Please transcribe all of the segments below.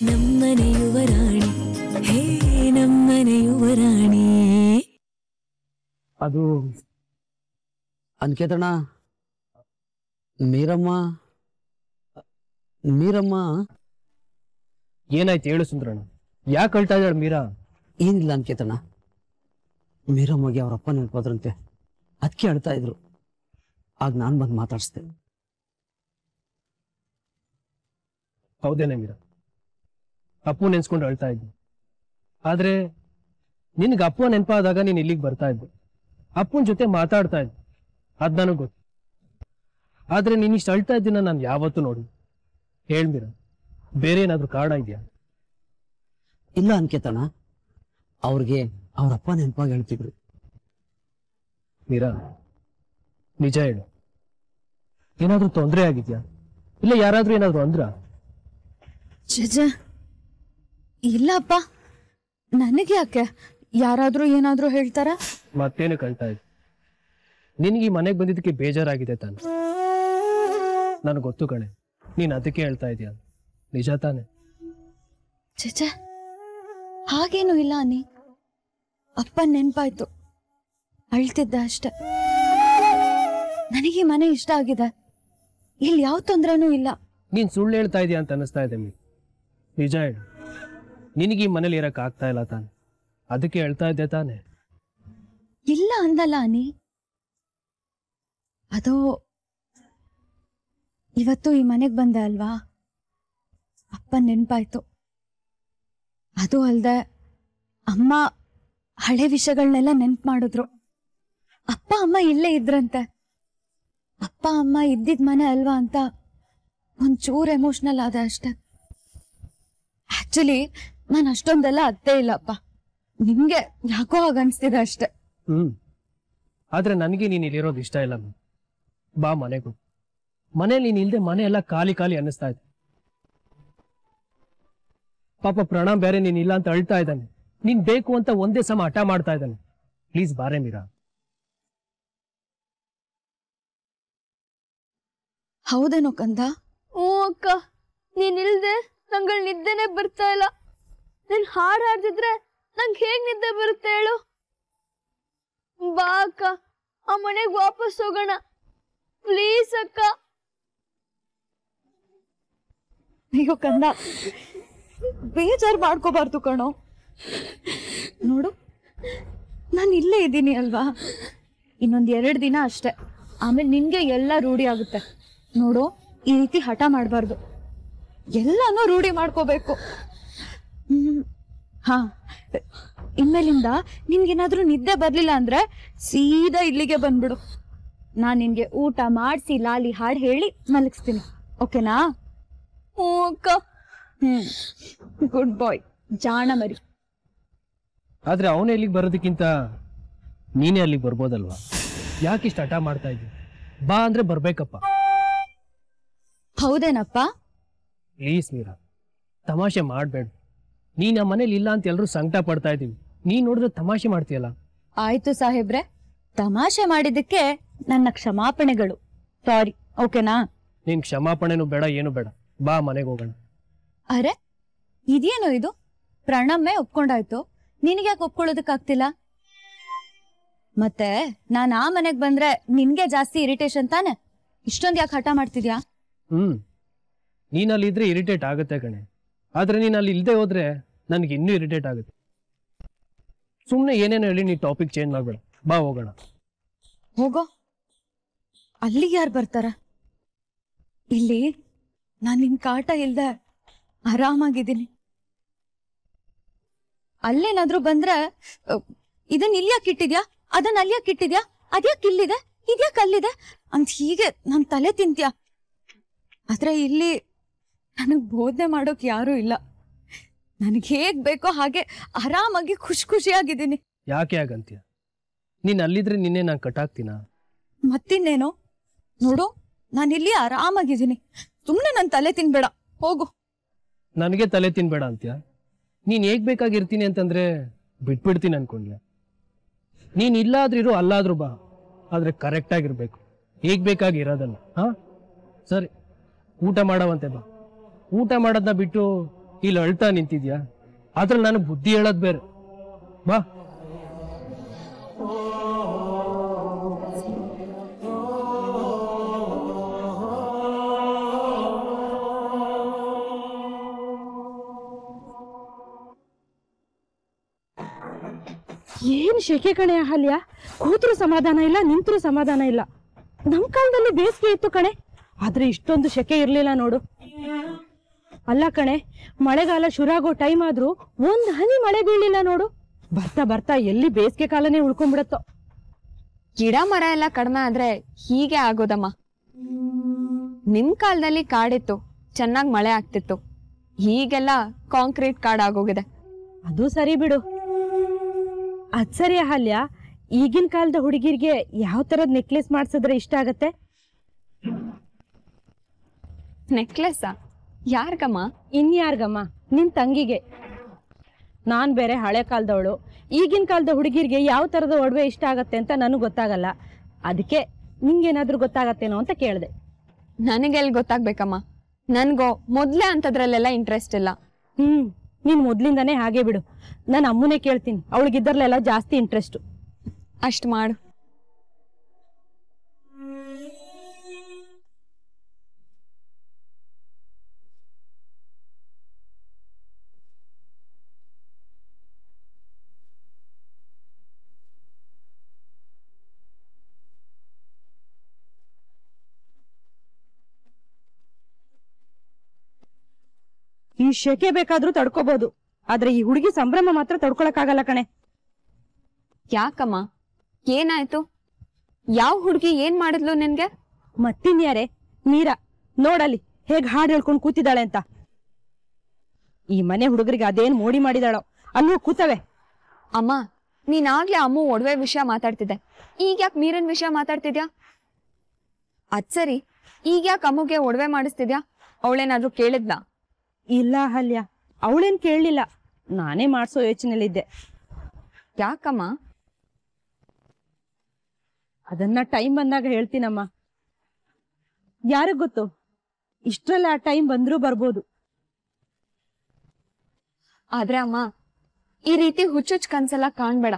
ನಮ್ಮನೆ ಯುವರಾಣಿ ಹೇ ನಮ್ಮನೆ ಯುವರಾಣಿ. ಅದು ಅನ್ಕೇತಣ್ಣ, ಮೀರಮ್ಮ ಮೀರಮ್ಮ ಏನಾಯ್ತು ಹೇಳು ಸುಂದರಣ್ಣ, ಯಾಕೆ ಅಳ್ತಾ ಇದ್ದಾಳೆ ಮೀರಾ? ಏನಿಲ್ಲ ಅನ್ಕೇತಣ್ಣ, ಮೀರಮ್ಮಗೆ ಅವರಪ್ಪ ನೆನಪಾದ್ರಂತೆ, ಅದಕ್ಕೆ ಅಳ್ತಾ ಇದ್ರು. ಆಗ ನಾನು ಬಂದು ಮಾತಾಡಿಸ್ದೆ. ಹೌದೇನೆ ಮೀರಾ, ಅಪ್ಪು ನೆನ್ಸ್ಕೊಂಡು ಅಳ್ತಾ ಇದ್ದೆ. ಆದ್ರೆ ನಿನ್ಗೆ ಅಪ್ಪ ನೆನಪಾದಾಗ ನೀನ್ ಇಲ್ಲಿಗೆ ಬರ್ತಾ ಇದ್ದೆ, ಅಪ್ಪನ ಜೊತೆ ಮಾತಾಡ್ತಾ ಇದ್ದೆ, ಅದ್ ನನಗೆ ಗೊತ್ತು. ಆದ್ರೆ ನೀನ್ ಇಷ್ಟು ಅಳ್ತಾ ಇದ್ದೀನ ನಾನು ಯಾವತ್ತೂ ನೋಡಿ. ಹೇಳ್ಮೀರಾ, ಬೇರೆ ಏನಾದ್ರು ಕಾರಣ ಇದೆಯಾ? ಇಲ್ಲ ಅನ್ಕೇತಣ್ಣ, ಅವ್ರಿಗೆ ಅವರಪ್ಪ ನೆನಪಾಗಿ ಹೇಳ್ತಿದ್ರು. ಮೀರಾ, ನಿಜ ಹೇಳು, ಏನಾದ್ರೂ ತೊಂದರೆ ಆಗಿದ್ಯಾ? ಇಲ್ಲ ಯಾರಾದ್ರೂ ಏನಾದ್ರು ಅಂದ್ರ? ಜಜ ಇಲ್ಲಪ್ಪ, ನನಗೆ ಯಾಕೆ, ಯಾರಾದ್ರೂ ಏನಾದ್ರೂ ಹೇಳ್ತಾರ? ಮತ್ತೇನು ಕಳ್ತಾ ಇದ್ದೆ? ನಿನ್ಗೆ ಈ ಮನೆಗೆ ಬಂದಿದ್ದಕ್ಕೆ ಬೇಜಾರಾಗಿದೆ ತಾನೆ? ನನಗೆ ಗೊತ್ತು ಕಣೆ, ನೀನ್ ಅದಕ್ಕೆ ಹೇಳ್ತಾ ಇದೀಯ. ನಿಜ ತಾನೆ? ಜಜ ಹಾಗೇನು ಇಲ್ಲ ಅನ್ನಿ, ಅಪ್ಪ ನೆನ್ಪಾಯ್ತು, ಅಳ್ತಿದ್ದ ಅಷ್ಟೆ. ನನಗೆ ಮನೆ ಇಷ್ಟ ಆಗಿದೆ, ಇಲ್ಲಿ ಯಾವ ತೊಂದ್ರೆನೂ ಇಲ್ಲ. ನೀನ್ ಸುಳ್ಳು ಹೇಳ್ತಾ ಇದೀಯ ಅಂತ ಅನಿಸ್ತಾ ಇದೆ. ನಿಜ ಹೇಳು, ನಿನಗೆ ಈ ಮನೇಲಿ ಇರಕ್ ಆಗ್ತಾ ಇಲ್ಲ ತಾನೆ? ಅದಕ್ಕೆ ಹೇಳ್ತಾ ಇದ್ದೆ ತಾನೆ? ಇಲ್ಲ ಅಂದಲ್ಲ ಅನ್ನಿ, ಅದು ಇವತ್ತು ಈ ಮನೆಗೆ ಬಂದೆ ಅಲ್ವಾ, ಅಪ್ಪ ನೆನ್ಪಾಯ್ತು. ಅದು ಅಲ್ದೆ ಅಮ್ಮ ಹಳೆ ವಿಷಯಗಳನ್ನೆಲ್ಲ ನೆನ್ಪು ಮಾಡಿದ್ರು. ಅಪ್ಪ ಅಮ್ಮ ಇಲ್ಲೇ ಇದ್ರಂತೆ, ಅಪ್ಪ ಅಮ್ಮ ಇದ್ದಿದ್ ಮನೆ ಅಲ್ವಾ ಅಂತ ಒಂಚೂರು ಎಮೋಷನಲ್ ಆದ ಅಷ್ಟೆ. ಆಕ್ಚುಲಿ ನಾನು ಅಷ್ಟೊಂದೆಲ್ಲ ಅತ್ತೇ ಇಲ್ಲಪ್ಪ, ನಿಮ್ಗೆ ಯಾಕೋ ಹಾಗ ಅನ್ಸ್ತಿದೆ ಅಷ್ಟೆ. ಆದ್ರೆ ನನಗೆ ನೀನ್ ಇಲ್ಲಿರೋದು ಇಷ್ಟ ಇಲ್ಲ. ಬಾ ಮನೆಗೂ. ಮನೇಲಿ ನೀನ್ ಇಲ್ದೆ ಮನೆ ಎಲ್ಲ ಖಾಲಿ ಖಾಲಿ ಅನ್ನಿಸ್ತಾ ಇದೆ. ಪಾಪ ಪ್ರಣಾಮ್ ಬೇರೆ ನೀನ್ ಇಲ್ಲ ಅಂತ ಅಳ್ತಾ ಇದ್ದಾನೆ, ನೀನ್ ಬೇಕು ಅಂತ ಒಂದೇ ಸಮ ಹಠ ಮಾಡ್ತಾ ಇದ್ದಾನೆ. ಪ್ಲೀಸ್ ಬಾರೆ ಮೀರಾ. ಹೌದೇನೋ ಕಂದ? ಹ್ಞೂ ಅಕ್ಕ, ನೀನ್ ಇಲ್ದೆ ನಂಗಳ ನಿದ್ದೆನೆ ಬರ್ತಾ ಇಲ್ಲ. ನೀನ್ ಹಾಡು ಹಾಡ್ತಿದ್ರೆ ನಂಗೆ ಹೇಗ್ ನಿದ್ದೆ ಬರುತ್ತೆ ಹೇಳು? ಬಾ ಅಕ್ಕ, ಆ ಮನೆಗೆ ವಾಪಸ್ ಹೋಗೋಣ ಪ್ಲೀಸ್ ಅಕ್ಕ. ಅಯ್ಯೋ ಕಂದ, ಬೇಜಾರು ಮಾಡ್ಕೋಬಾರ್ದು ಕಣೋ. ನೋಡು, ನಾನು ಇಲ್ಲೇ ಇದ್ದೀನಿ ಅಲ್ವಾ, ಇನ್ನೊಂದ್ 2 ದಿನ ಅಷ್ಟೆ, ಆಮೇಲೆ ನಿನ್ಗೆ ಎಲ್ಲ ರೂಢಿ ಆಗುತ್ತೆ. ನೋಡು, ಈ ರೀತಿ ಹಠ ಮಾಡಬಾರ್ದು, ಎಲ್ಲಾನು ರೂಢಿ ಮಾಡ್ಕೋಬೇಕು. ಹಾ, ಇನ್ಮೇಲಿಂದ ನಿನ್ಗೇನಾದ್ರೂ ನಿದ್ದೆ ಬರ್ಲಿಲ್ಲ ಅಂದ್ರೆ ಸೀದಾ ಇಲ್ಲಿಗೆ ಬಂದ್ಬಿಡು. ನಾನ್ ನಿನ್ಗೆ ಊಟ ಮಾಡಿಸಿ ಲಾಲಿ ಹಾಡು ಹೇಳಿ ಮಲಗಿಸ್ತೀನಿ, ಓಕೆನಾ? ಹ್ಞೂ ಅಕ್ಕ. ಗುಡ್ ಬಾಯ್, ಜಾಣ ಮರಿ. ಆದ್ರೆ ಅವನು ಇಲ್ಲಿಗೆ ಬರೋದಕ್ಕಿಂತ ನೀನೇ ಅಲ್ಲಿಗೆ ಬರ್ಬೋದಲ್ವಾ? ಯಾಕಿಷ್ಟು ಹಠ ಮಾಡ್ತಾ ಇದ್ದಿ? ಬಾ ಅಂದ್ರೆ ಬರ್ಬೇಕಪ್ಪ. ಹೌದೇನಪ್ಪ? ಪ್ಲೀಸ್ ಮೀರಾ, ತಮಾಷೆ ಮಾಡ್ಬೇಡ. ನೀನ್ ಆ ಮನೇಲಿ ಇಲ್ಲ ಅಂತ ಎಲ್ರು ಸಂಕಟ ಪಡ್ತಾ ಇದೀವಿ, ನೀನ್ ನೋಡಿದ್ರೆ ತಮಾಷೆ ಮಾಡ್ತೀಯಲ್ಲ. ಆಯ್ತು ಸಾಹೇಬ್ರೆ, ತಮಾಷೆ ಮಾಡಿದ್ದಕ್ಕೆ ನನ್ನ ಕ್ಷಮಾಪಣೆಗಳು. ಸಾರಿ, ಓಕೆನಾ? ನೀನ್ ಕ್ಷಮಾಪಣೆನೂ ಬೇಡ, ಏನು ಬೇಡ. ಬಾ ಮನೆಗೆ ಹೋಗೋಣ. ಅರೆ, ಇದೇನೋ ಇದು? ಪ್ರಣಮ್ಮೆ ಒಪ್ಕೊಂಡಾಯ್ತು, ನಿನಗ್ಯಾಕೆ ಒಪ್ಕೊಳ್ಳೋದಕ್ಕಾಗ್ತಿಲ್ಲ? ಮತ್ತೆ ನಾನ್ ಆ ಮನೆಗ್ ಬಂದ್ರೆ ನಿನ್ಗೆ ಜಾಸ್ತಿ ಇರಿಟೇಷನ್ ತಾನೆ? ಇಷ್ಟೊಂದು ಯಾಕೆ ಹಠ ಮಾಡ್ತಿದ್ಯಾ? ನೀನ್ ಅಲ್ಲಿ ಇದ್ರೆ ಇರಿಟೇಟ್ ಆಗುತ್ತೆ ಕಣೆ, ಆದ್ರೆ ನೀನ್ ಅಲ್ಲಿ ಇಲ್ದೆ ಹೋದ್ರೆ ನನ್ಗೆ ಇನ್ನೂ ಇರಿಟೇಟ್ ಆಗುತ್ತೆ. ಸುಮ್ನೆ ಏನೇನೋ ಹೇಳಿ ನೀ ಟಾಪಿಕ್ ಚೇಂಜ್ ಮಾಡ್ಬೇಡ. ಬಾ ಹೋಗೋಣ. ಹೋಗೋ, ಅಲ್ಲಿಗೆ ಯಾರು ಬರ್ತಾರ? ಇಲ್ಲಿ ನಾನ್ ನಿನ್ ಕಾಟ ಇಲ್ದೆ ಆರಾಮಾಗಿದ್ದೀನಿ. ಅಲ್ಲೇನಾದ್ರೂ ಬಂದ್ರೆ ಇದನ್ನ ಇಲ್ಯಾಕೆ ಇಟ್ಟಿದ್ಯಾ, ಅದನ್ನ ಅಲ್ಯಾಕೆ ಇಟ್ಟಿದ್ಯಾ, ಅದ್ಯಾಕೆ ಇಲ್ಲಿದೆ, ಇದ್ಯಾಕೆ ಅಲ್ಲಿದೆ ಅಂತ ಹೀಗೆ ನನ್ ತಲೆ ತಿಂತ್ಯಾ. ಆದ್ರೆ ಇಲ್ಲಿ ನನಗ್ ಬೋಧನೆ ಮಾಡೋಕ್ ಯಾರು ಇಲ್ಲ. ನನಗೆ ಹೇಗ್ ಬೇಕೋ ಹಾಗೆ ಆರಾಮಾಗಿ ಖುಷಿಯಾಗಿದ್ದೀನಿ. ಯಾಕೆ ಆಗಂತೀಯ? ನೀನ್ ಅಲ್ಲಿದ್ರೆ ನಿನ್ನೆ ನಾನು ಕಟ್ಟಾಕ್ತೀನ? ಮತ್ತಿನ್ನೇನೋ, ನೋಡು, ನಾನಿಲ್ಲಿ ಆರಾಮಾಗಿದ್ದೀನಿ, ಸುಮ್ನೆ ನನ್ ತಲೆ ತಿನ್ಬೇಡ, ಹೋಗು. ನನಗೆ ತಲೆ ತಿನ್ಬೇಡ ಅಂತ್ಯ? ನೀನ್ ಹೇಗ್ ಬೇಕಾಗಿರ್ತೀನಿ ಅಂತಂದ್ರೆ ಬಿಟ್ಬಿಡ್ತೀನಿ ಅನ್ಕೊಂಡ್ಯ? ನೀನ್ ಇಲ್ಲಾದ್ರೂ ಅಲ್ಲಾದ್ರೂ ಬಾ, ಆದ್ರೆ ಕರೆಕ್ಟ್ ಆಗಿರ್ಬೇಕು, ಹೇಗ್ ಬೇಕಾಗಿರೋದಲ್ಲ. ಹಾ ಸರಿ, ಊಟ ಮಾಡವಂತೆ ಬಾ. ಊಟ ಮಾಡೋದನ್ನ ಬಿಟ್ಟು ಇಲ್ಲಿ ಅಳ್ತಾ ನಿಂತಿದ್ಯಾ, ಅದ್ರಲ್ಲಿ ನಾನು ಬುದ್ಧಿ ಹೇಳೋದ್ ಬೇರೆ. ಬಾ. ಏನ್ ಶೆಕೆ ಕಣೆ ಅಹಲ್ಯ, ಕೂತ್ರು ಸಮಾಧಾನ ಇಲ್ಲ, ನಿಂತ್ರು ಸಮಾಧಾನ ಇಲ್ಲ. ನಮ್ ಕಾಲದಲ್ಲಿ ಬೇಸಿಗೆ ಇತ್ತು ಕಣೆ, ಆದ್ರೆ ಇಷ್ಟೊಂದು ಶೆಕೆ ಇರ್ಲಿಲ್ಲ ನೋಡು. ಅಲ್ಲ ಕಣೆ, ಮಳೆಗಾಲ ಶುರುವಾಗೋ ಟೈಮ್ ಆದ್ರೂ ಒಂದ್ ಹನಿ ಮಳೆ ಬೀಳಿಲ್ಲ ನೋಡು. ಬರ್ತಾ ಬರ್ತಾ ಎಲ್ಲಿ ಬೇಸಿಗೆ ಕಾಲನೇ ಉಳ್ಕೊಂಡ್ಬಿಡತ್ತೋ. ಗಿಡ ಮರ ಎಲ್ಲ ಕಡಿಮೆ ಆದ್ರೆ ಹೀಗೆ ಆಗೋದಮ್ಮ. ನಿಮ್ ಕಾಲದಲ್ಲಿ ಕಾಡಿತ್ತು, ಚೆನ್ನಾಗ್ ಮಳೆ ಆಗ್ತಿತ್ತು. ಹೀಗೆಲ್ಲ ಕಾಂಕ್ರೀಟ್ ಕಾಡ್ ಆಗೋಗಿದೆ. ಅದು ಸರಿ ಬಿಡು. ಅದ್ ಸರಿ ಅಹಲ್ಯ, ಈಗಿನ ಕಾಲದ ಹುಡುಗಿರ್ಗೆ ಯಾವ ತರದ್ ನೆಕ್ಲೆಸ್ ಮಾಡ್ಸಿದ್ರೆ ಇಷ್ಟ ಆಗತ್ತೆ? ನೆಕ್ಲೆಸ್ ಯಾರ್ಗಮ್ಮ? ಇನ್ಯಾರ್ಗಮ್ಮ? ನಿನ್ ತಂಗಿಗೆ. ನಾನ್ ಬೇರೆ ಹಳೆ ಕಾಲದವಳು, ಈಗಿನ ಕಾಲದ ಹುಡುಗಿರ್ಗೆ ಯಾವ ತರದ ಒಡವೆ ಇಷ್ಟ ಆಗತ್ತೆ ಅಂತ ನನಗ್ ಗೊತ್ತಾಗಲ್ಲ. ಅದಕ್ಕೆ ನಿಂಗೇನಾದ್ರೂ ಗೊತ್ತಾಗತ್ತೇನೋ ಅಂತ ಕೇಳ್ದೆ. ನನಗೆಲ್ಲಿ ಗೊತ್ತಾಗ್ಬೇಕಮ್ಮ, ನನ್ಗೋ ಮೊದ್ಲೇ ಅಂತದ್ರಲ್ಲೆಲ್ಲ ಇಂಟ್ರೆಸ್ಟ್ ಇಲ್ಲ. ನೀನ್ ಮೊದ್ಲಿಂದಾನೇ ಹಾಗೆ ಬಿಡು. ನಾನು ಅಮ್ಮನೇ ಕೇಳ್ತೀನಿ, ಅವಳಿಗಿದ್ದರ್ಲೆಲ್ಲ ಜಾಸ್ತಿ ಇಂಟ್ರೆಸ್ಟ್. ಅಷ್ಟ್ ಮಾಡು. ಈ ಶೆಕೆ ಬೇಕಾದ್ರೂ ತಡ್ಕೋಬಹುದು, ಆದ್ರೆ ಈ ಹುಡುಗಿ ಸಂಭ್ರಮ ಮಾತ್ರ ತಡ್ಕೊಳಕ್ಕಾಗಲ್ಲ ಕಣೆ. ಯಾಕಮ್ಮ, ಏನಾಯ್ತು? ಯಾವ ಹುಡುಗಿ ಏನ್ ಮಾಡಿದ್ಲು ನಿನ್ಗೆ? ಮತ್ತಿನ್ಯಾರೆ, ಮೀರಾ. ನೋಡಲ್ಲಿ ಹೇಗ್ ಹಾಡು ಹೇಳ್ಕೊಂಡು ಕೂತಿದ್ದಾಳೆ ಅಂತ. ಈ ಮನೆ ಹುಡುಗರಿಗೆ ಅದೇನ್ ಮೋಡಿ ಮಾಡಿದಾಳೋ, ಅಲ್ಲೂ ಕೂತವೆ. ಅಮ್ಮ, ನೀನಾಗ್ಲೇ ಅಮ್ಮ ಒಡವೆ ವಿಷಯ ಮಾತಾಡ್ತಿದ್ದೆ, ಈಗ ಯಾಕೆ ಮೀರನ್ ವಿಷಯ ಮಾತಾಡ್ತಿದ್ಯಾ? ಅದ್ ಸರಿ, ಈಗ ಯಾಕೆ ಅಮ್ಮಗೆ ಒಡವೆ ಮಾಡಿಸ್ತಿದ್ಯಾ? ಅವಳೇನಾದ್ರೂ ಕೇಳಿದ್ಲಾ? ಇಲ್ಲ ಅಹಲ್ಯ, ಅವಳೇನ್ ಕೇಳಲಿಲ್ಲ, ನಾನೇ ಮಾಡ್ಸೋ ಯೋಚನೆಯಲ್ಲಿದ್ದೆ. ಯಾಕಮ್ಮ? ಅದನ್ನ ಟೈಮ್ ಬಂದಾಗ ಹೇಳ್ತೀನಮ್ಮ. ಯಾರಿಗ್ ಗೊತ್ತು, ಇಷ್ಟ್ರಲ್ಲ ಆ ಟೈಮ್ ಬಂದ್ರೂ ಬರ್ಬೋದು. ಆದ್ರೆ ಅಮ್ಮ, ಈ ರೀತಿ ಹುಚ್ಚುಚ್ಚು ಕನ್ಸೆಲ್ಲ ಕಾಣ್ಬೇಡ.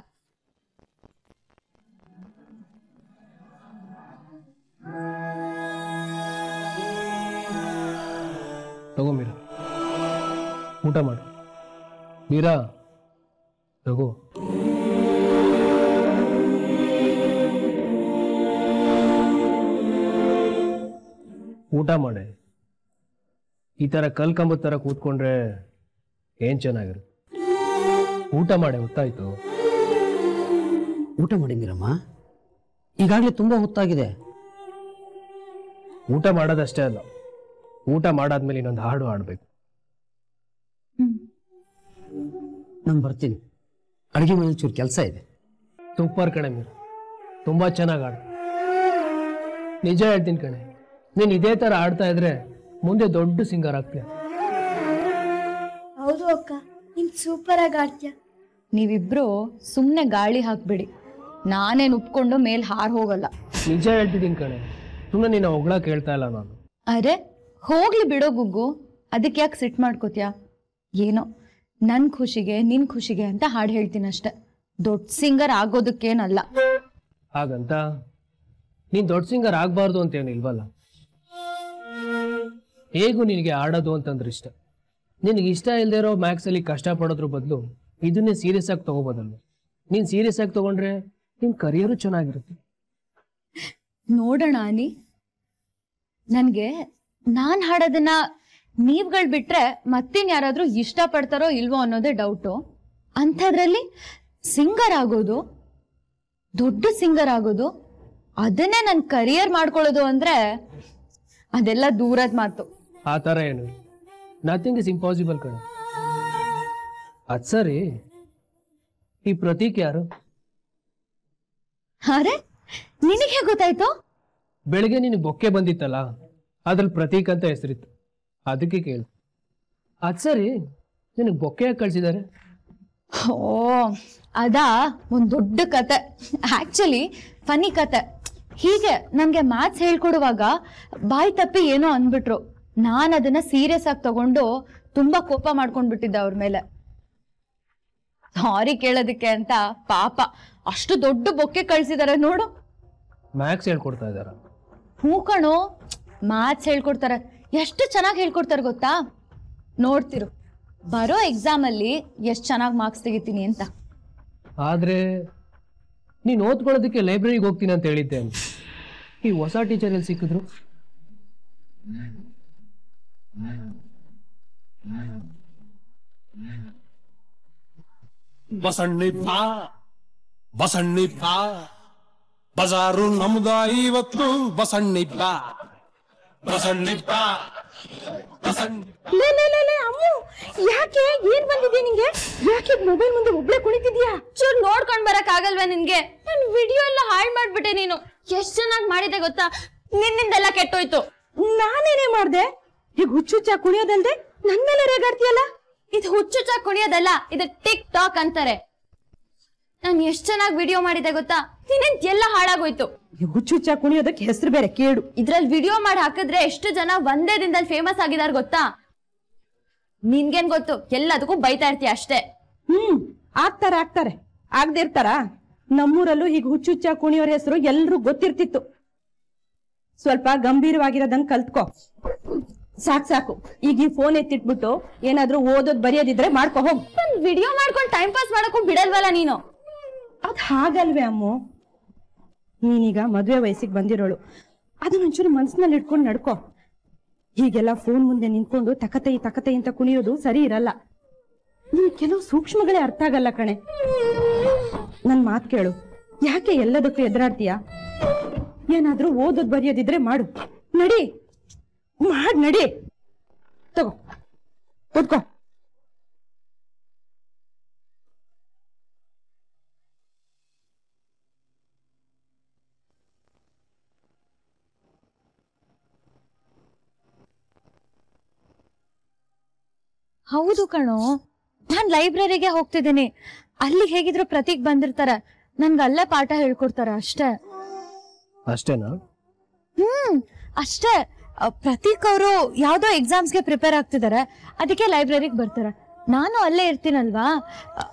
ತಗೋ ಮೀರಾ, ಊಟ ಮಾಡು. ಮೀರಾ ತಗೋ. ಊಟ ಮಾಡೆ. ಈ ತರ ಕಲ್ಕಂಬದ ತರ ಕೂತ್ಕೊಂಡ್ರೆ ಏನ್ ಚೆನ್ನಾಗಿರುತ್ತೆ. ಊಟ ಮಾಡೆ, ಗೊತ್ತಾಯ್ತು? ಊಟ ಮಾಡಿ ಮೀರಮ್ಮ, ಈಗಾಗಲೇ ತುಂಬಾ ಹೊತ್ತಾಗಿದೆ. ಊಟ ಮಾಡೋದಷ್ಟೇ ಅಲ್ಲ, ಊಟ ಮಾಡಾದ್ಮೇಲೆ ಇನ್ನೊಂದು ಹಾಡು ಹಾಡ್ಬೇಕು. ನಾನು ಬರ್ತೀನಿ, ಅಡುಗೆ ಮನೆ ಚೂರು ಕೆಲಸ ಇದೆ. ಸೂಪರ್ ಕಣೆ ಮೀರಾ, ತುಂಬಾ ಚೆನ್ನಾಗಿ ಆಡು. ನಿಜ ಹೇಳ್ತೀನಿ ಕಣೆ, ನೀನ್ ಇದೇ ತರ ಆಡ್ತಾ ಇದ್ರೆ ಮುಂದೆ ದೊಡ್ಡ ಸಿಂಗರ್ ಆಗ್ತೀಯ. ಹೌದು ಅಕ್ಕ, ನೀನ್ ಸೂಪರ್ ಆಗಿ ಆಡ್ತೀಯ. ನೀವಿಬ್ರು ಸುಮ್ನೆ ಗಾಳಿ ಹಾಕ್ಬಿಡಿ, ನಾನೇನ್ ಉಪ್ಕೊಂಡು ಮೇಲ್ ಹಾರ್ ಹೋಗಲ್ಲ. ನಿಜ ಹೇಳ್ತಿದ್ದೀನಿ ಕಣೆ, ಸುಮ್ಮನೆ ನೀನು ಹೊಗಳ ಕೇಳ್ತಾ ಇಲ್ಲ ನಾನು. ಅರೆ ಹೋಗ್ಲಿ ಬಿಡೋ ಗುಗ್ಗು, ಅದಕ್ಕೆ ಯಾಕೆ ಸಿಟ್ ಮಾಡ್ಕೋತ್ಯಾ? ಏನೋ ನನ್ ಖುಷಿಗೆ ನಿನ್ ಖುಷಿಗೆ ಅಂತ ಹಾಡು ಹೇಳ್ತೀನಿ ಅಷ್ಟೆ, ದೊಡ್ಡ ಸಿಂಗರ್ ಆಗೋದಕ್ಕೇನಲ್ಲ. ಹಾಗಂತ ನೀನ್ ದೊಡ್ಡ ಸಿಂಗರ್ ಆಗ್ಬಾರ್ದು ಅಂತ ಏನಿಲ್ವಲ್ಲ. ಹೇಗೂ ನಿನಗೆ ಆಡೋದು ಅಂತಂದ್ರೆ ಇಷ್ಟ. ನಿನಗೆ ಇಷ್ಟ ಇಲ್ಲದೆ ಇರೋ ಮ್ಯಾಕ್ಸ್ ಅಲ್ಲಿ ಕಷ್ಟ ಪಡೋದ್ರ ಬದಲು ಇದನ್ನೇ ಸೀರಿಯಸ್ ಆಗಿ ತಗೋಬೋದಲ್ವ? ನೀನ್ ಸೀರಿಯಸ್ ಆಗಿ ತಗೊಂಡ್ರೆ ನಿನ್ ಕರಿಯರು ಚೆನ್ನಾಗಿರುತ್ತೆ. ನೋಡೋಣ ಅನಿ, ನನ್ಗೆ ನಾನ್ ಹಾಡೋದನ್ನ ನೀವ್ಗಳು ಬಿಟ್ರೆ ಮತ್ತಿನ್ ಯಾರಾದ್ರೂ ಇಷ್ಟ ಪಡ್ತಾರೋ ಇಲ್ವೋ ಅನ್ನೋದೇ ಡೌಟು. ಅಂಥದ್ರಲ್ಲಿ ಸಿಂಗರ್ ಆಗೋದು, ದೊಡ್ಡ ಸಿಂಗರ್ ಆಗೋದು, ಅದನ್ನೇ ನನ್ ಕರಿಯರ್ ಮಾಡ್ಕೊಳ್ಳೋದು ಅಂದ್ರೆ ಅದೆಲ್ಲ ದೂರದ ಮಾತು. ಆ ಥರ ಏನು, ನಥಿಂಗ್ ಇಸ್ ಇಂಪಾಸಿಬಲ್ ಕಣ. ಅದ್ ಸರಿ, ಈ ಪ್ರತೀಕ್ ಯಾರು? ಅರೆ ನಿನಗೆ ಗೊತ್ತಾಯ್ತು? ಬೆಳಿಗ್ಗೆ ನಿನಗೆ ಬೊಕ್ಕೆ ಬಂದಿತ್ತಲ್ಲ, ಅದ್ರಲ್ಲಿ ಪ್ರತೀಕ್ ಅಂತ ಹೆಸರಿತ್ತು, ಅದಕ್ಕೆ ಕೇಳಿ. ಅದ್ ಸರಿ, ನಿನಗೆ ಬೊಕ್ಕೆ ಯಾಕೆ ಕಳ್ಸಿದ್ದಾರೆ? ಓ ಅದಾ ಒಂದ್ ದೊಡ್ಡ ಕತೆ, ಆಕ್ಚುಲಿ ಫನಿ ಕತೆ. ಹೀಗೆ ನನ್ಗೆ ಮ್ಯಾಥ್ಸ್ ಹೇಳ್ಕೊಡುವಾಗ ಬಾಯಿ ತಪ್ಪಿ ಏನೋ ಅಂದ್ಬಿಟ್ರು. ನಾನು ಅದನ್ನ ಸೀರಿಯಸ್ ಆಗಿ ತಗೊಂಡು ತುಂಬಾ ಕೋಪ ಮಾಡ್ಕೊಂಡ್ಬಿಟ್ಟಿದ್ದೆ ಅವ್ರ ಮೇಲೆ. ಸಾರಿ ಕೇಳೋದಕ್ಕೆ ಅಂತ ಪಾಪ ಅಷ್ಟು ದೊಡ್ಡ ಬೊಕ್ಕೆ ಕಳ್ಸಿದಾರೆ ನೋಡು. ಮ್ಯಾಥ್ಸ್ ಹೇಳ್ಕೊಡ್ತಾ ಇದಾರ? ಹೂ ಕಣೋ, ಮ್ಯಾಥ್ಸ್ ಹೇಳ್ಕೊಡ್ತಾರೆ. ಎಷ್ಟು ಚೆನ್ನಾಗಿ ಹೇಳ್ಕೊಡ್ತಾರೆ ಗೊತ್ತಾ? ನೋಡ್ತಿರು, ಬರೋ ಎಕ್ಸಾಮ್ ಅಲ್ಲಿ ಎಷ್ಟು ಚೆನ್ನಾಗಿ ಮಾರ್ಕ್ಸ್ ತೆಗಿತೀನಿ ಅಂತ. ಆದ್ರೆ ನೀನ್ ಓದ್ಕೊಳ್ಳೋದಕ್ಕೆ ಲೈಬ್ರರಿಗೆ ಹೋಗ್ತೀನಿ ಅಂತ ಹೇಳಿದ್ದೆ. ಈ ಹೊಸ ಟೀಚರ್ ಎಲ್ಲಿ ಸಿಕ್ಕಿದ್ರು? ಬಸಣ್ಣಿ ಬಾ ಬಸಣ್ಣಿ ಬಾ, ಬಜಾರು ನಮ್ದ ಇವತ್ತು. ಬಸಣ್ಣಿ ಬಾ ಬಸಣ್ಣಿ ಬಾ ಬಸಣ್ಣಿ. ಅಮ್ಮು, ಯಾಕೆ ಏನ್ ಬಂದಿದೆ ನಿಂಗೆ? ಯಾಕೆ ಮೊಬೈಲ್ ಮುಂದೆ ಒಬ್ಳೆ ಕುಳಿತಿದ್ಯಾ? ಚೂರ್ ನೋಡ್ಕೊಂಡ್ ಬರಕ್ ಆಗಲ್ವೇ ನಿನ್ಗೆ? ನನ್ ವಿಡಿಯೋ ಎಲ್ಲ ಹಾಳ್ ಮಾಡ್ಬಿಟ್ಟೆ ನೀನು. ಎಷ್ಟ್ ಚೆನ್ನಾಗಿ ಮಾಡಿದೆ ಗೊತ್ತಾ? ನಿನ್ನಿಂದೆಲ್ಲ ಕೆಟ್ಟೋಯ್ತು. ನಾನೇನೇ ಮಾಡ್ದೆ? ಈಗ ಹುಚ್ಚುಚ್ಚ ಕುಣಿಯೋದಲ್ದೆ ನನ್ ಮೇಲೆ ರೇಗಾಡ್ತೀಯಲ್ಲ? ಇದು ಹುಚ್ಚುಚ್ಚ ಕುಣಿಯೋದಲ್ಲ, ಇದು ಟಿಕ್ ಟಾಕ್ ಅಂತಾರೆ. ನಾನ್ ಎಷ್ಟ್ ಚೆನ್ನಾಗಿ ವಿಡಿಯೋ ಮಾಡಿದೆ ಗೊತ್ತಾ? ನಿನ್ನಿಂದ ಎಲ್ಲ ಹಾಳಾಗೋಯ್ತು. ಹುಚ್ಚುಚ್ಚ ಕುಣಿಯೋದಕ್ಕೆ ಹೆಸರು ಬೇರೆ ಕೇಡು. ಇದ್ರಲ್ಲಿ ವಿಡಿಯೋ ಮಾಡಿ ಹಾಕಿದ್ರೆ ಎಷ್ಟು ಜನ ಒಂದೇ ದಿನದಲ್ಲಿ ಫೇಮಸ್ ಆಗಿದಾರ ಗೊತ್ತಾ? ನಿನ್ಗೇನ್ ಗೊತ್ತು, ಎಲ್ಲದಕ್ಕೂ ಬೈತಾ ಇರ್ತೀಯ ಅಷ್ಟೇ. ಆಗ್ತಾರೆ ಆಗದೆ ಇರ್ತಾರ? ನಮ್ಮೂರಲ್ಲೂ ಹೀಗೆ ಹುಚ್ಚುಚ್ಚ ಕುಣಿಯೋರ ಹೆಸರು ಎಲ್ರೂ ಗೊತ್ತಿರ್ತಿತ್ತು. ಸ್ವಲ್ಪ ಗಂಭೀರವಾಗಿರೋದಂಗ್ ಕಲ್ತ್ಕೋ. ಸಾಕು, ಈಗ ಈ ಫೋನ್ ಎತ್ತಿಟ್ಬಿಟ್ಟು ಏನಾದ್ರೂ ಓದೋದ್ ಬರೆಯೋದಿದ್ರೆ ಮಾಡ್ಕೊ ಹೋಗ್. ವಿಡಿಯೋ ಮಾಡ್ಕೊಂಡು ಟೈಮ್ ಪಾಸ್ ಮಾಡಕ್ಕೂ ಬಿಡಲ್ವಲ್ಲ ನೀನು. ಅದ್ ಹಾಗಲ್ವೇ ಅಮ್ಮು, ನೀನೀಗ ಮದ್ವೆ ವಯಸ್ಸಿಗೆ ಬಂದಿರೋಳು, ಅದನ್ನೊಂಚೂರು ಮನ್ಸಿನಲ್ಲಿ ಇಟ್ಕೊಂಡು ನಡ್ಕೋ. ಹೀಗೆಲ್ಲ ಫೋನ್ ಮುಂದೆ ನಿಂತ್ಕೊಂಡು ತಕತೈ ಅಂತ ಕುಣಿಯೋದು ಸರಿ ಇರಲ್ಲ. ನೀನ್ ಕೆಲವು ಸೂಕ್ಷ್ಮಗಳೇ ಅರ್ಥ ಆಗಲ್ಲ ಕಣೆ. ನನ್ ಮಾತ್ ಕೇಳು, ಯಾಕೆ ಎಲ್ಲದಕ್ಕೂ ಎದುರಾಡ್ತೀಯ? ಏನಾದ್ರೂ ಓದೋದ್ ಬರೆಯೋದಿದ್ರೆ ಮಾಡು. ನಡಿ ತಗೋ ಓದ್ಕೋ. ಹೌದು ಕಣೋ, ನಾನ್ ಲೈಬ್ರರಿಗೆ ಹೋಗ್ತಿದ್ದೀನಿ. ಅಲ್ಲಿ ಹೇಗಿದ್ರು ಪ್ರತೀಕ್ ಬಂದಿರ್ತಾರೆ, ನನ್ಗೆ ಅಲ್ಲೇ ಪಾಠ ಹೇಳ್ಕೊಡ್ತಾರ ಅಷ್ಟೇ. ಅಷ್ಟೇನಾ? ಅಷ್ಟೇ. ಪ್ರತೀಕ್ ಅವರು ಯಾವ್ದೋ ಎಕ್ಸಾಮ್ಸ್ಗೆ ಪ್ರಿಪೇರ್ ಆಗ್ತಿದಾರೆ, ಅದಕ್ಕೆ ಲೈಬ್ರರಿಗೆ ಬರ್ತಾರೆ. ನಾನು ಅಲ್ಲೇ ಇರ್ತೀನಲ್ವಾ,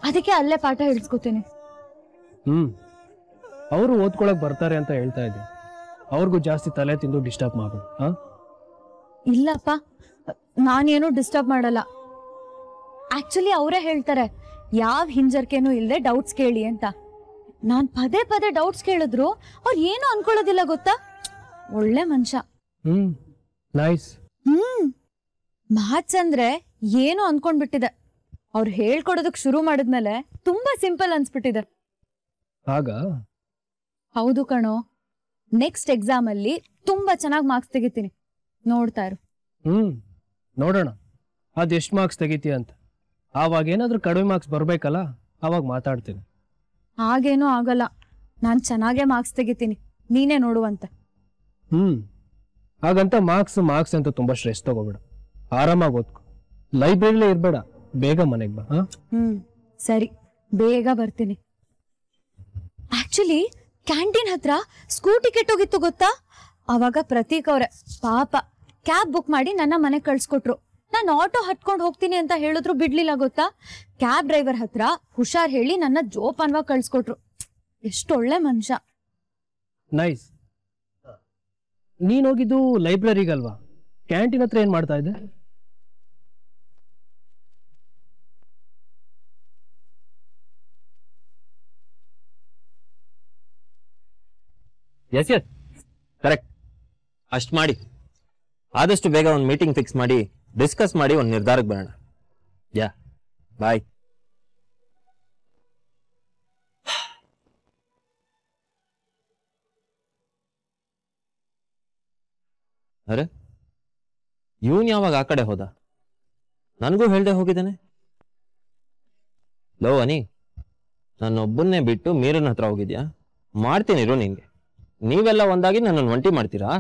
ಅದಕ್ಕೆ ಅಲ್ಲೇ ಪಾಠ ಹೇಳ್ಸ್ಕೊತೀನಿ. ಅವರು ಓದ್ಕೊಳಕ್ ಬರ್ತಾರೆ ಅಂತ ಹೇಳ್ತಾ ಇದ್ದೆ. ಅವ್ರಿಗೂ ಜಾಸ್ತಿ ತಲೆ ತಿಂದು ಡಿಸ್ಟರ್ಬ್ ಮಾಡ್ಬೇಡ. ಇಲ್ಲಪ್ಪ, ನಾನೇನು ಡಿಸ್ಟರ್ಬ್ ಮಾಡಲ್ಲ. ಆಕ್ಚುಲಿ ಅವರೇ ಹೇಳ್ತಾರೆ ಯಾವ ಹಿಂಜರ್ಕೆನೂ ಇಲ್ಲದೆ ಡೌಟ್ಸ್ ಕೇಳಿ ಅಂತ. ನಾನ್ ಪದೇ ಡೌಟ್ಸ್ ಕೇಳಿದ್ರು ಅವ್ರು ಏನು ಅನ್ಕೊಳ್ಳೋದಿಲ್ಲ ಗೊತ್ತಾ. ಒಳ್ಳೆ ಮನುಷ್ಯ. ನೈಸ್. ಮ್ಯಾಥ್ಸ್ ಅಂದ್ರೆ ಏನು ಅನ್ಕೊಂಡ್ಬಿಟ್ಟಿದೆ. ಅವ್ರು ಹೇಳ್ಕೊಡೋದಕ್ ಶುರು ಮಾಡಿದ್ಮೇಲೆ ತುಂಬಾ ಸಿಂಪಲ್ ಅನ್ಸ್ಬಿಟ್ಟಿದೆ. ಆಗ ಹೌದು ಕಣೋ, ನೆಕ್ಸ್ಟ್ ಎಕ್ಸಾಮ್ ಅಲ್ಲಿ ತುಂಬಾ ಚೆನ್ನಾಗಿ ಮಾರ್ಕ್ಸ್ ತೆಗಿತೀನಿ, ನೋಡ್ತಾ ಇರು. ನೋಡೋಣ ಅದೆಷ್ಟು ಮಾರ್ಕ್ಸ್ ತೆಗಿತೀಯ ಅಂತ. ಆವಾಗ ಏನಾದ್ರೂ ಕಡಿಮೆ ಮಾರ್ಕ್ಸ್ ಬರ್ಬೇಕಲ್ಲ, ಅವಾಗ ಮಾತಾಡ್ತೀನಿ. ಹಾಗೇನೂ ಆಗಲ್ಲ, ನಾನ್ ಚೆನ್ನಾಗೇ ಮಾರ್ಕ್ಸ್ ತೆಗಿತೀನಿ, ನೀನೇ ನೋಡುವಂತ. ಹಾಗಂತ ಮಾರ್ಕ್ಸ್ ಅಂತ ತುಂಬಾ ಸ್ಟ್ರೆಸ್ ತಗೋಬೇಡ, ಆರಾಮಾಗಿ ಓದ್ಕೊ. ಲೈಬ್ರರಿಲೇ ಇರ್ಬೇಡ, ಬೇಗ ಮನೆಗೆ ಬಾ. ಸರಿ, ಬೇಗ ಬರ್ತೀನಿ. ಆಕ್ಚುಲಿ ಕ್ಯಾಂಟೀನ್ ಹತ್ರ ಸ್ಕೂಟಿ ಕೆಟ್ಟೋಗಿತ್ತು ಗೊತ್ತಾ. ಅವಾಗ ಪ್ರತೀಕ್ ಅವ್ರೆ ಪಾಪ ಕ್ಯಾಬ್ ಬುಕ್ ಮಾಡಿ ನನ್ನ ಮನೆಗೆ ಕಳ್ಸ್ಕೊಟ್ರು. ನಾನು ಆಟೋ ಹತ್ಕೊಂಡು ಹೋಗ್ತೀನಿ ಅಂತ ಹೇಳಿದ್ರು ಬಿಡ್ಲಿಲ್ಲ ಗೊತ್ತಾ. ಕ್ಯಾಬ್ ಡ್ರೈವರ್ ಹತ್ರ ಹುಷಾರ್ ಹೇಳಿ ನನ್ನ ಜೋಪಾನ್ವಾಗಿ ಕಳ್ಸ್ಕೊಟ್ರು. ಎಷ್ಟೊಳ್ಳೆ ಮನುಷ್ಯ. ನೈಸ್. ನೀನ್ ಹೋಗಿದ್ದು ಲೈಬ್ರರಿಗಲ್ವಾ, ಕ್ಯಾಂಟೀನ್ ಹತ್ರ ಏನ್ ಮಾಡ್ತಾ ಇದ್ದೆ? Yes correct. ಅಷ್ಟು ಮಾಡಿ, ಆದಷ್ಟು ಬೇಗ ಒಂದು ಮೀಟಿಂಗ್ ಫಿಕ್ಸ್ ಮಾಡಿ ಡಿಸ್ಕಸ್ ಮಾಡಿ ಒಂದು ನಿರ್ಧಾರಕ್ಕೆ ಬರೋಣ. ಯಾ ಬಾಯ್. ಅರೆ, ಇವನ್ ಯಾವಾಗ ಆ ಕಡೆ ಹೋದ? ನನಗೂ ಹೇಳ್ದೆ ಹೋಗಿದ್ದಾನೆ. ಲೋ ಅನಿ, ನನ್ನೊಬ್ಬನ್ನೇ ಬಿಟ್ಟು ಮೀರನ್ ಹತ್ರ ಹೋಗಿದ್ಯಾ? ಮಾಡ್ತೀನಿರು ನಿನ್ಗೆ. ನೀವೆಲ್ಲ ಒಂದಾಗಿ ನನ್ನನ್ನು ಒಂಟಿ ಮಾಡ್ತೀರಾ?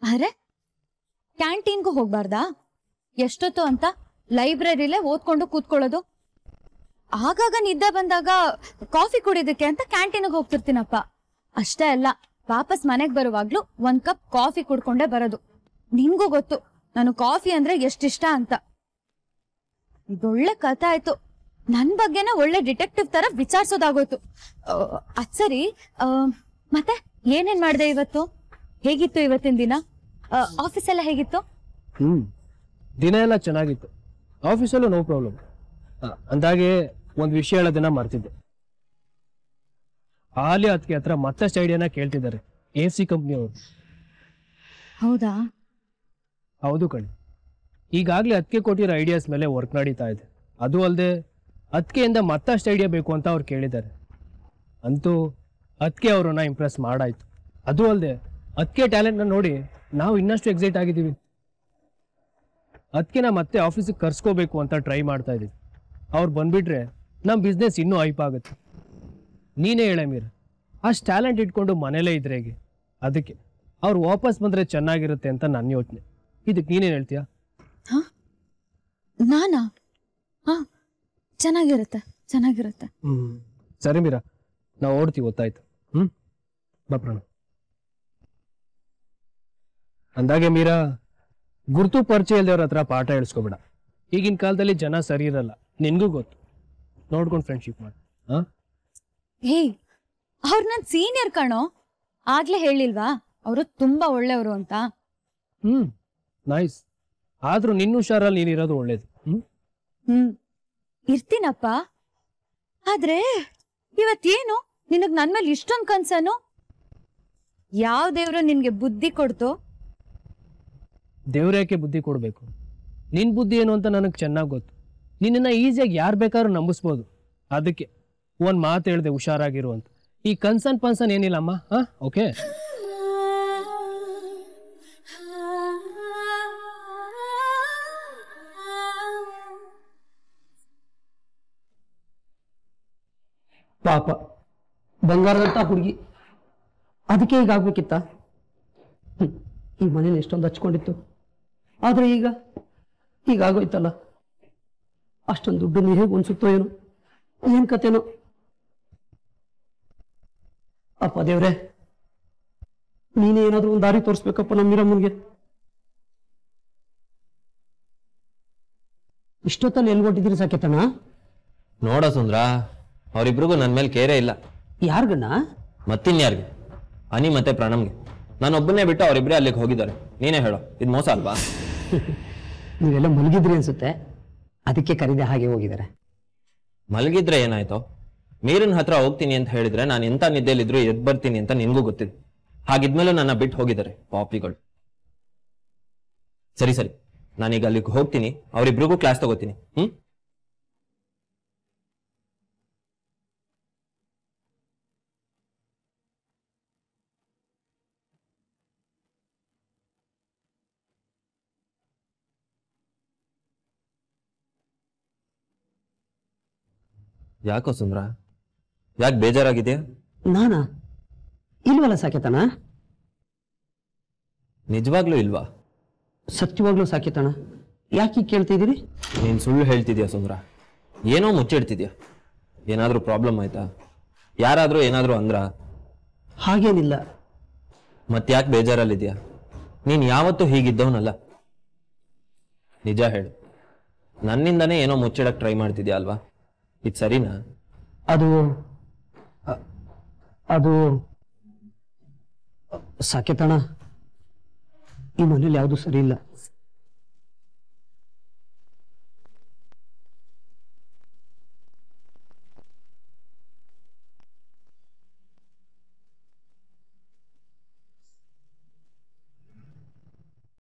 ಅರೆ, ಕ್ಯಾಂಟೀನ್ಗೂ ಹೋಗ್ಬಾರ್ದಾ? ಎಷ್ಟೊತ್ತು ಅಂತ ಲೈಬ್ರರಿಲೇ ಓದ್ಕೊಂಡು ಕೂತ್ಕೊಳ್ಳೋದು. ಆಗಾಗ ನಿದ್ದೆ ಬಂದಾಗ ಕಾಫಿ ಕುಡಿಯೋದಕ್ಕೆ ಅಂತ ಕ್ಯಾಂಟೀನ್ಗೆ ಹೋಗ್ತಿರ್ತೀನಪ್ಪ. ಅಷ್ಟೇ ಅಲ್ಲ, ವಾಪಸ್ ಮನೆಗ್ ಬರುವಾಗ್ಲೂ 1 ಕಪ್ ಕಾಫಿ ಕುಡ್ಕೊಂಡೇ ಬರೋದು. ನಿನ್ಗೂ ಗೊತ್ತು ನಾನು ಕಾಫಿ ಅಂದ್ರೆ ಎಷ್ಟಿಷ್ಟ ಅಂತ. ಇದೊಳ್ಳೆ ಕಥೆ ಆಯ್ತು. ನನ್ ಬಗ್ಗೆನ ಒಳ್ಳೆ ಡಿಟೆಕ್ಟಿವ್ ತರ ವಿಚಾರಿಸೋದಾಗೋಯ್ತು. ಅದ್ ಸರಿ, ಮತ್ತೆ ಏನೇನ್ ಮಾಡ್ದೆ ಇವತ್ತು? ಹೇಗಿತ್ತು ಇವತ್ತಿನ ದಿನ? ಆಫೀಸ್ ಎಲ್ಲ ಹೇಗಿತ್ತು? ದಿನ ಎಲ್ಲ ಚೆನ್ನಾಗಿತ್ತು. ಆಫೀಸಲ್ಲೂ ನೋ ಪ್ರಾಬ್ಲಮ್. ಅಂದಾಗೆ ಒಂದ್ ವಿಷಯ ಹೇಳೋದನ್ನ ಮರ್ತಿದ್ದೆ. ಆಲಿ ಅದಕ್ಕೆ ಹತ್ರ ಮತ್ತಷ್ಟು ಐಡಿಯಾನ ಕೇಳ್ತಿದ್ದಾರೆ AC ಕಂಪ್ನಿಯವರು. ಹೌದಾ? ಹೌದು ಕಣೆ. ಈಗಾಗ್ಲೇ ಅದಕ್ಕೆ ಕೊಟ್ಟಿರೋ ಐಡಿಯಾಸ್ ಮೇಲೆ ವರ್ಕ್ ನಡೀತಾ ಇದೆ. ಅದು ಅಲ್ಲದೆ ಅದಕ್ಕೆಯಿಂದ ಮತ್ತಷ್ಟು ಐಡಿಯಾ ಬೇಕು ಅಂತ ಅವ್ರು ಕೇಳಿದ್ದಾರೆ. ಅಂತೂ ಅದಕ್ಕೆ ಅವ್ರನ್ನ ಇಂಪ್ರೆಸ್ ಮಾಡಾಯ್ತು. ಅದು ಅಲ್ಲದೆ ಅದಕ್ಕೆ ಟ್ಯಾಲೆಂಟ್ನ ನೋಡಿ ನಾವು ಇನ್ನಷ್ಟು ಎಕ್ಸೈಟ್ ಆಗಿದ್ದೀವಿ. ಅದಕ್ಕೆ ನಾ ಮತ್ತೆ ಆಫೀಸಿಗೆ ಕರ್ಸ್ಕೋಬೇಕು ಅಂತ ಟ್ರೈ ಮಾಡ್ತಾ ಇದ್ದೀವಿ. ಅವ್ರು ಬಂದ್ಬಿಟ್ರೆ ನಮ್ಮ ಬಿಸ್ನೆಸ್ ಇನ್ನೂ ಹೈಪ್ ಆಗುತ್ತೆ. ನೀನೇ ಹೇಳ ಮೀರ್, ಅಷ್ಟು ಟ್ಯಾಲೆಂಟ್ ಇಟ್ಕೊಂಡು ಮನೇಲೇ ಇದ್ರೆ ಹೇಗೆ? ಅದಕ್ಕೆ ಅವ್ರು ವಾಪಸ್ ಬಂದರೆ ಚೆನ್ನಾಗಿರುತ್ತೆ ಅಂತ ನನ್ನ ಯೋಚನೆ. ಇದಕ್ಕೆ ನೀನೇನು ಹೇಳ್ತೀಯಾ? ನಾನಾ? ಚೆನ್ನಾಗಿರುತ್ತೆ, ಚೆನ್ನಾಗಿರುತ್ತೆ. ಸರಿ ಮೀರಾ, ನಾವು ಓಡ್ತೀವಿ, ಗೊತ್ತಾಯ್ತು. ಬಾಪ್ರಾಣ. ಅಂದಾಗೆ ಮೀರಾ, ಗುರ್ತು ಪರಿಚಯ ಇಲ್ದವ್ರ ಹತ್ರ ಪಾಠ ಹೇಳಿಸ್ಕೊಬೇಡ. ಈಗಿನ ಕಾಲದಲ್ಲಿ ಜನ ಸರಿ ಇರಲ್ಲ, ನಿನ್ಗೂ ಗೊತ್ತು. ನೋಡ್ಕೊಂಡು ಫ್ರೆಂಡ್ಶಿಪ್ ಮಾಡಿ. ಹೇ, ಅವ್ರು ನನ್ ಸೀನಿಯರ್ ಕಣೋ. ಆಗ್ಲೇ ಹೇಳಿಲ್ವಾ ಅವರು ತುಂಬಾ ಒಳ್ಳೆಯವರು ಅಂತ? ನೈಸ್. ಆದ್ರೂ ನಿನ್ನ ಹುಷಾರಲ್ಲಿ ನೀನಿರೋದು ಒಳ್ಳೇದು. ಇರ್ತೀನಪ್ಪ. ಆದ್ರೆ ಇವತ್ತೇನು ನಿನಗ್ ನನ್ ಮೇಲೆ ಇಷ್ಟೊಂದು ಕನ್ಸನು? ಯಾವ ದೇವ್ರು ನಿನ್ಗೆ ಬುದ್ಧಿ ಕೊಡ್ತು? ದೇವ್ರ್ಯಾಕೆ ಬುದ್ಧಿ ಕೊಡ್ಬೇಕು? ನಿನ್ ಬುದ್ಧಿ ಏನು ಅಂತ ನನಗೆ ಚೆನ್ನಾಗಿ ಗೊತ್ತು. ನಿನ್ನ ಈಸಿಯಾಗಿ ಯಾರು ಬೇಕಾದ್ರೂ ನಂಬಿಸ್ಬೋದು. ಅದಕ್ಕೆ ಒಂದ್ ಮಾತು ಹೇಳ್ದೆ, ಹುಷಾರಾಗಿರು ಅಂತ. ಈ ಕನ್ಸನ್ ಪನ್ಸನ್ ಏನಿಲ್ಲಮ್ಮ. ಓಕೆ? ಪಾಪ ಬಂಗಾರದಂತ ಹುಡುಗಿ, ಅದಕ್ಕೆ ಹೀಗಾಗ್ಬೇಕಿತ್ತ? ಈ ಮನೇಲಿ ಎಷ್ಟೊಂದು ಹಚ್ಕೊಂಡಿತ್ತು, ಆದ್ರೆ ಈಗ ಹೀಗಾಗೋಯ್ತಲ್ಲ. ಅಷ್ಟೊಂದು ದುಡ್ಡು ಹೇಗೆ ಹೊಂದ್ಸುತ್ತೋ ಏನೋ, ಏನ್ ಕತೆನೋ. ಅಪ್ಪ ದೇವ್ರೆ, ನೀನೇ ಏನಾದ್ರೂ ಒಂದು ದಾರಿ ತೋರಿಸ್ಬೇಕಪ್ಪ ನಮ್ಮಿರಮ್ಮನ್ಗೆ. ಇಷ್ಟೊತ್ತಲ್ಲಿ ಎಲ್ಗೊಟ್ಟಿದ್ದೀರಿ ಸಾಕೇತಣ್ಣ? ನೋಡ ಸುಂದ್ರ, ಅವರಿಬ್ರಿಗೂ ನನ್ನ ಮೇಲೆ ಕೇರೇ ಇಲ್ಲ. ಯಾರ್ಗಣ್ಣ? ಮತ್ತಿನ್ಯಾರ್ಗೆ? ಅನಿ ಮತ್ತೆ ಪ್ರಣಮ್ಗೆ. ನಾನು ಒಬ್ಬನೇ ಬಿಟ್ಟು ಅವರಿಬ್ಬರೇ ಅಲ್ಲಿಗೆ ಹೋಗಿದ್ದಾರೆ. ನೀನೇ ಹೇಳೋ, ಇದು ಮೋಸ ಅಲ್ವಾ? ನೀವೆಲ್ಲ ಮಲಗಿದ್ರಿ ಅನ್ಸುತ್ತೆ, ಅದಕ್ಕೆ ಕರೀದೆ ಹಾಗೆ ಹೋಗಿದ್ದಾರೆ. ಮಲಗಿದ್ರೆ ಏನಾಯ್ತು? ಮೀರಿನ ಹತ್ರ ಹೋಗ್ತೀನಿ ಅಂತ ಹೇಳಿದ್ರೆ ನಾನು ಎಂತ ನಿದ್ದೆಲಿದ್ರು ಎದ್ದು ಬರ್ತೀನಿ ಅಂತ ನಿನ್ಗೂ ಗೊತ್ತಿದೆ. ಹಾಗಿದ್ಮೇಲೆ ನನ್ನ ಬಿಟ್ಟು ಹೋಗಿದ್ದಾರೆ ಪಾಪಿಗಳು. ಸರಿ ಸರಿ, ನಾನೀಗ ಅಲ್ಲಿಗೆ ಹೋಗ್ತೀನಿ, ಅವರಿಬ್ರಿಗೂ ಕ್ಲಾಸ್ ತಗೋತೀನಿ. ಯಾಕೋ ಸುಂದ್ರ, ಯಾಕೆ ಬೇಜಾರಾಗಿದೆಯಾ? ನಾನಾ? ಇಲ್ವಲ್ಲ ಸಾಕೇತಣ್ಣ. ನಿಜವಾಗ್ಲೂ ಇಲ್ವಾ? ಸತ್ಯವಾಗ್ಲೂ ಸಾಕೇತಣ್ಣ. ಯಾಕೆ ಕೇಳ್ತಿದ್ದೀರಿ? ನೀನ್ ಸುಳ್ಳು ಹೇಳ್ತಿದ್ಯಾ ಸುಂದ್ರ? ಏನೋ ಮುಚ್ಚಿಡ್ತಿದ್ಯಾ? ಏನಾದ್ರೂ ಪ್ರಾಬ್ಲಮ್ ಆಯ್ತಾ? ಯಾರಾದ್ರೂ ಏನಾದ್ರೂ ಅಂದ್ರ? ಹಾಗೇನಿಲ್ಲ. ಮತ್ತ್ಯಾಕೆ ಬೇಜಾರಲ್ಲಿದ್ಯಾ? ನೀನ್ ಯಾವತ್ತೂ ಹೀಗಿದ್ದವನಲ್ಲ. ನಿಜ ಹೇಳು, ನನ್ನಿಂದನೇ ಏನೋ ಮುಚ್ಚಿಡಕ್ ಟ್ರೈ ಮಾಡ್ತಿದ್ಯಾ ಅಲ್ವಾ? ಇದು ಸರಿನಾ? ಅದು ಅದು ಸಾಕೇತಣ್ಣ, ಈ ಮನೇಲಿ ಯಾವುದು ಸರಿ ಇಲ್ಲ.